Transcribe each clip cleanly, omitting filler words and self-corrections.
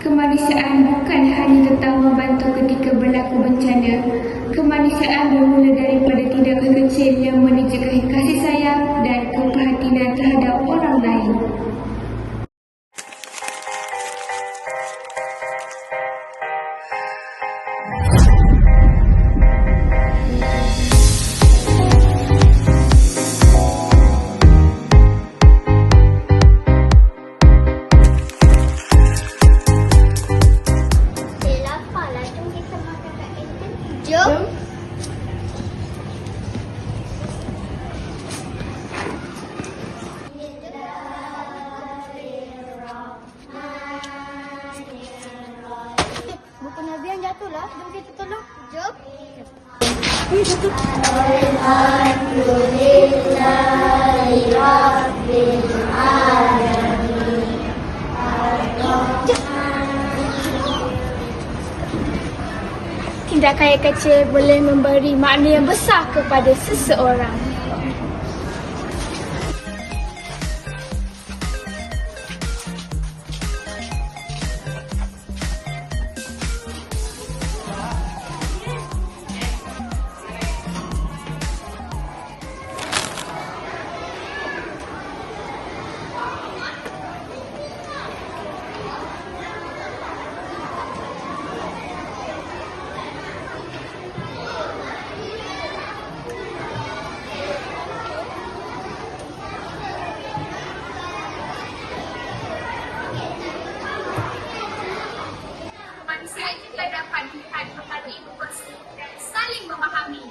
Kemanusiaan bukan hanya tentang membantu ketika berlaku bencana. Kemanusiaan bermula daripada tindakan kecil yang menunjukkan kasih sayang dan keprihatinan terhadap orang lain. Jom. Buku Nabi yang jatuh lah. Jom kita tolong. Jom. Jatuh. Tindakan yang kecil boleh memberi makna yang besar kepada seseorang. Kemanusiaan juga dapat dilihat melalui berkongsi dan saling memahami.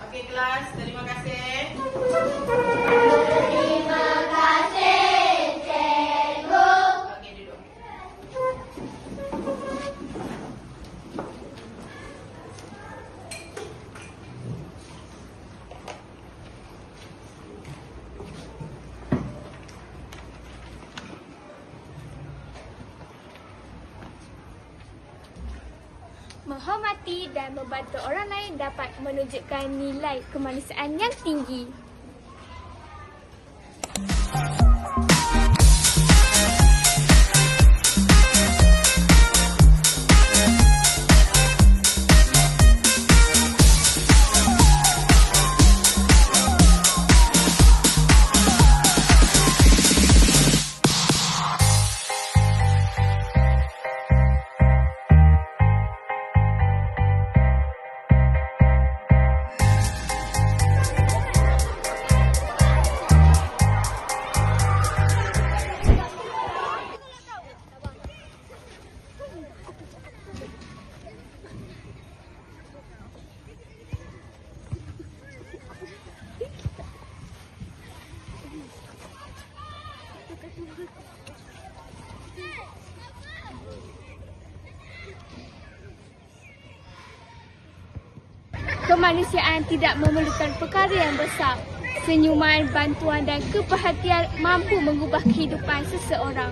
Okey kelas, terima kasih. Terima kasih, cikgu. Okey duduk. Menghormati dan membantu orang lain dapat menunjukkan nilai kemanusiaan yang tinggi. Kemanusiaan tidak memerlukan perkara yang besar. Senyuman, bantuan dan keperhatian mampu mengubah kehidupan seseorang.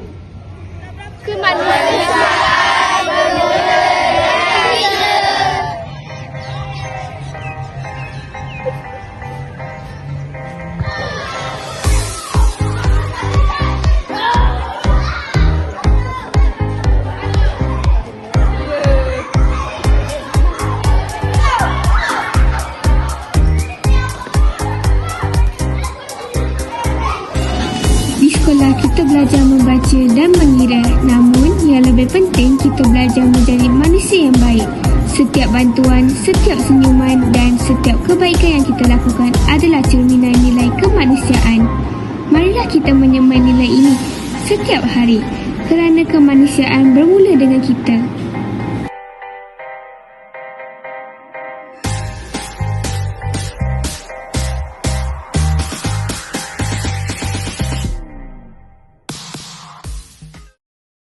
Kemanusiaan bermula dari kita. Di sekolah kita belajar membaca dan mengira, namun yang lebih penting kita belajar menjadi manusia yang baik. Setiap bantuan, setiap senyuman dan setiap kebaikan yang kita lakukan adalah cerminan nilai kemanusiaan. Marilah kita menyemai nilai ini setiap hari kerana kemanusiaan bermula dengan kita.